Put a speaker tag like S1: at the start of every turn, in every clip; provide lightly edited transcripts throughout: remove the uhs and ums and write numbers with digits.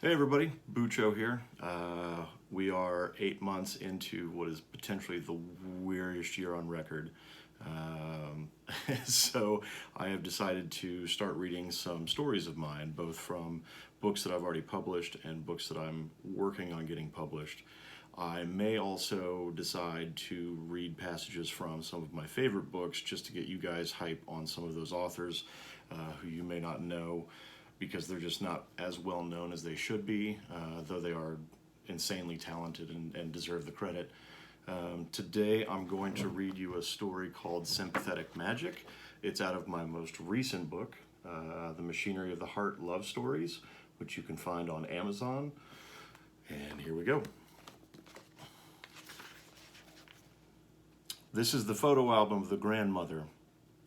S1: Hey everybody, Bucho here. We are 8 months into what is potentially the weirdest year on record. Um, so I have decided to start reading some stories of mine, both from books that I've already published and books that I'm working on getting published. I may also decide to read passages from some of my favorite books just to get you guys hype on some of those authors who you may not know because they're just not as well known as they should be, though they are insanely talented and deserve the credit. Today I'm going to read you a story called Sympathetic Magic. It's out of my most recent book, The Machinery of the Heart Love Stories, which you can find on Amazon. And here we go. This is the photo album of the grandmother.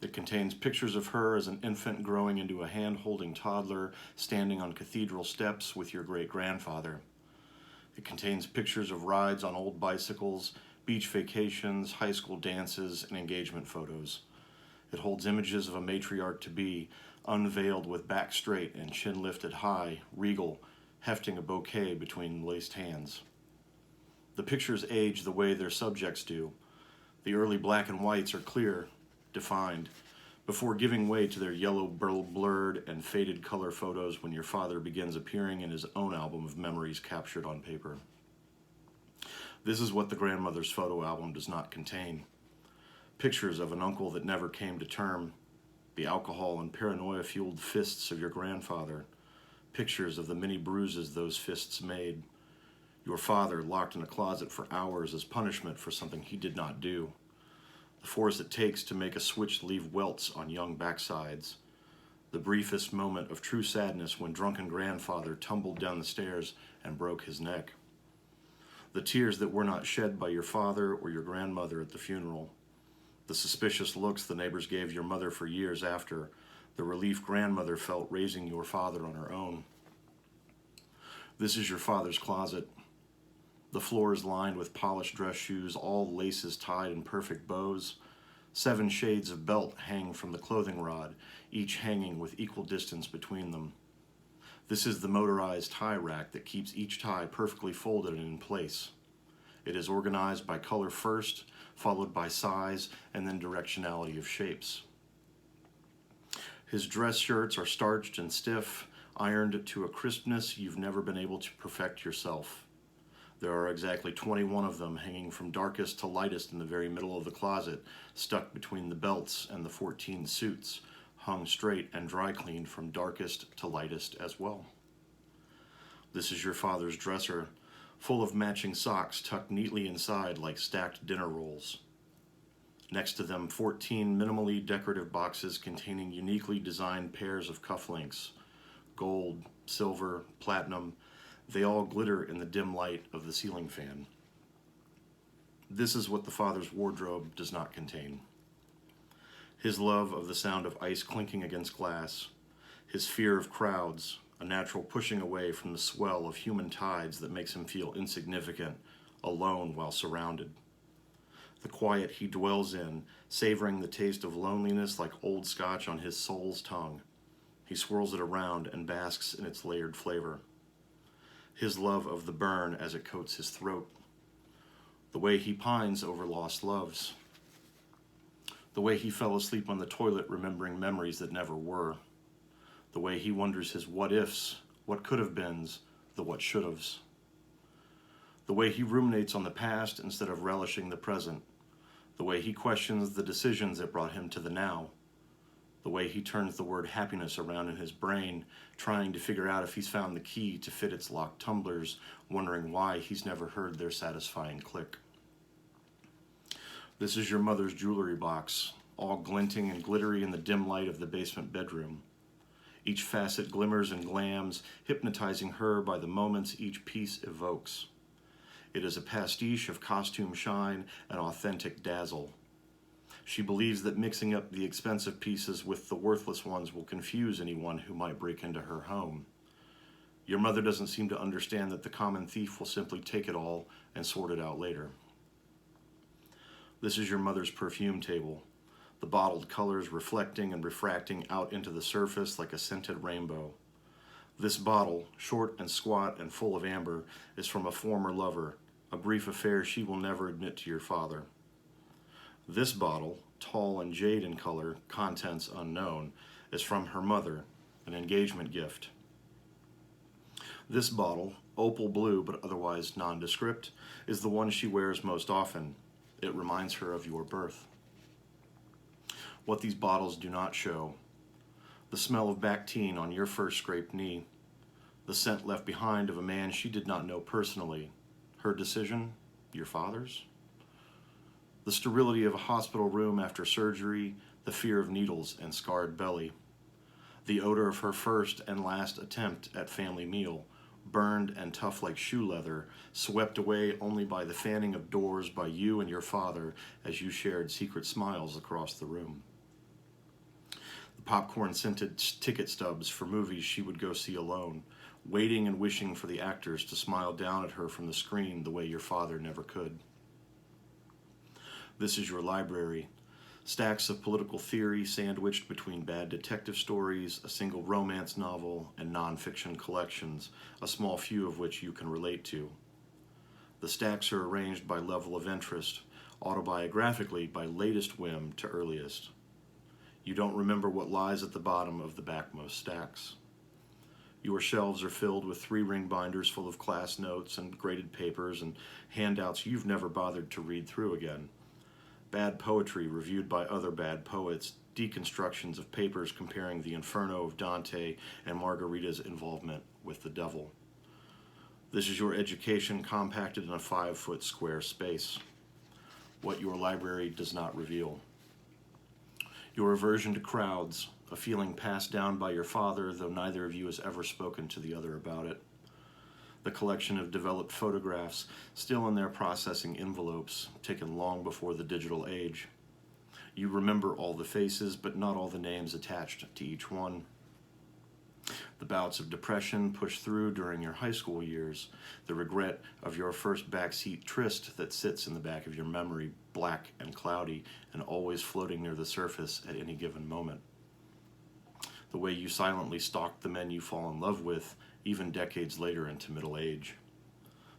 S1: It contains pictures of her as an infant growing into a hand-holding toddler standing on cathedral steps with your great-grandfather. It contains pictures of rides on old bicycles, beach vacations, high school dances, and engagement photos. It holds images of a matriarch-to-be, unveiled with back straight and chin lifted high, regal, hefting a bouquet between laced hands. The pictures age the way their subjects do. The early black and whites are clear, defined, before giving way to their yellow, blurred, and faded color photos when your father begins appearing in his own album of memories captured on paper. This is what the grandmother's photo album does not contain. Pictures of an uncle that never came to term, the alcohol and paranoia-fueled fists of your grandfather, pictures of the many bruises those fists made, your father locked in a closet for hours as punishment for something he did not do, the force it takes to make a switch leave welts on young backsides, the briefest moment of true sadness when drunken grandfather tumbled down the stairs and broke his neck, the tears that were not shed by your father or your grandmother at the funeral, the suspicious looks the neighbors gave your mother for years after, the relief grandmother felt raising your father on her own. This is your father's closet. The floor is lined with polished dress shoes, all laces tied in perfect bows. 7 shades of belt hang from the clothing rod, each hanging with equal distance between them. This is the motorized tie rack that keeps each tie perfectly folded and in place. It is organized by color first, followed by size, and then directionality of shapes. His dress shirts are starched and stiff, ironed to a crispness you've never been able to perfect yourself. There are exactly 21 of them hanging from darkest to lightest in the very middle of the closet, stuck between the belts and the 14 suits, hung straight and dry cleaned from darkest to lightest as well. This is your father's dresser, full of matching socks tucked neatly inside like stacked dinner rolls. Next to them, 14 minimally decorative boxes containing uniquely designed pairs of cufflinks, gold, silver, platinum. They all glitter in the dim light of the ceiling fan. This is what the father's wardrobe does not contain. His love of the sound of ice clinking against glass, his fear of crowds, a natural pushing away from the swell of human tides that makes him feel insignificant, alone while surrounded. The quiet he dwells in, savoring the taste of loneliness like old scotch on his soul's tongue. He swirls it around and basks in its layered flavor. His love of the burn as it coats his throat, the way he pines over lost loves, the way he fell asleep on the toilet remembering memories that never were, the way he wonders his what-ifs, what could-have-beens, the what-should-haves, the way he ruminates on the past instead of relishing the present, the way he questions the decisions that brought him to the now, the way he turns the word happiness around in his brain, trying to figure out if he's found the key to fit its locked tumblers, wondering why he's never heard their satisfying click. This is your mother's jewelry box, all glinting and glittery in the dim light of the basement bedroom. Each facet glimmers and glams, hypnotizing her by the moments each piece evokes. It is a pastiche of costume shine and authentic dazzle. She believes that mixing up the expensive pieces with the worthless ones will confuse anyone who might break into her home. Your mother doesn't seem to understand that the common thief will simply take it all and sort it out later. This is your mother's perfume table, the bottled colors reflecting and refracting out into the surface like a scented rainbow. This bottle, short and squat and full of amber, is from a former lover, a brief affair she will never admit to your father. This bottle, tall and jade in color, contents unknown, is from her mother, an engagement gift. This bottle, opal blue but otherwise nondescript, is the one she wears most often. It reminds her of your birth. What these bottles do not show: the smell of Bactine on your first scraped knee, the scent left behind of a man she did not know personally, her decision, your father's, the sterility of a hospital room after surgery, the fear of needles and scarred belly, the odor of her first and last attempt at family meal, burned and tough like shoe leather, swept away only by the fanning of doors by you and your father as you shared secret smiles across the room. The popcorn-scented ticket stubs for movies she would go see alone, waiting and wishing for the actors to smile down at her from the screen the way your father never could. This is your library. Stacks of political theory sandwiched between bad detective stories, a single romance novel, and nonfiction collections, a small few of which you can relate to. The stacks are arranged by level of interest, autobiographically by latest whim to earliest. You don't remember what lies at the bottom of the backmost stacks. Your shelves are filled with 3-ring binders full of class notes and graded papers and handouts you've never bothered to read through again. Bad poetry reviewed by other bad poets, deconstructions of papers comparing the Inferno of Dante and Margarita's involvement with the devil. This is your education compacted in a 5-foot square space. What your library does not reveal. Your aversion to crowds, a feeling passed down by your father, though neither of you has ever spoken to the other about it. The collection of developed photographs, still in their processing envelopes, taken long before the digital age. You remember all the faces, but not all the names attached to each one. The bouts of depression pushed through during your high school years, the regret of your first backseat tryst that sits in the back of your memory, black and cloudy, and always floating near the surface at any given moment. The way you silently stalked the men you fall in love with, even decades later into middle age.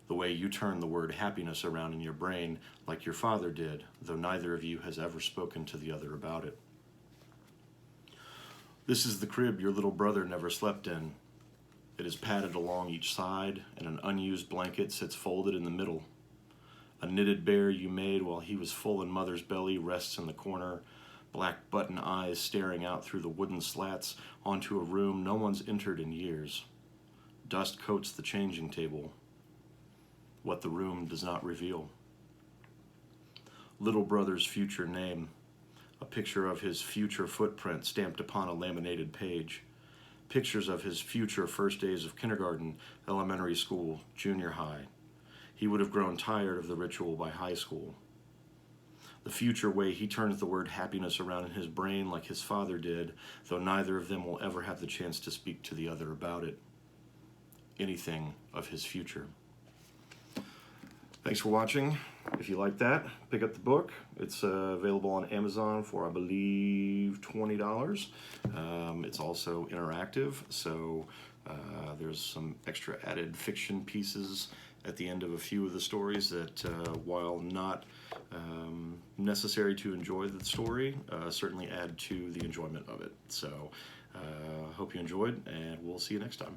S1: The way you turn the word happiness around in your brain like your father did, though neither of you has ever spoken to the other about it. This is the crib your little brother never slept in. It is padded along each side, and an unused blanket sits folded in the middle. A knitted bear you made while he was full in mother's belly rests in the corner, black button eyes staring out through the wooden slats onto a room no one's entered in years. Dust coats the changing table. What the room does not reveal. Little brother's future name. A picture of his future footprint stamped upon a laminated page. Pictures of his future first days of kindergarten, elementary school, junior high. He would have grown tired of the ritual by high school. The future way he turns the word happiness around in his brain like his father did, though neither of them will ever have the chance to speak to the other about it. Anything of his future. Thanks for watching. If you like that, pick up the book. It's available on Amazon for, I believe, $20. It's also interactive, so there's some extra added fiction pieces at the end of a few of the stories that, while not necessary to enjoy the story, certainly add to the enjoyment of it. So, hope you enjoyed, and we'll see you next time.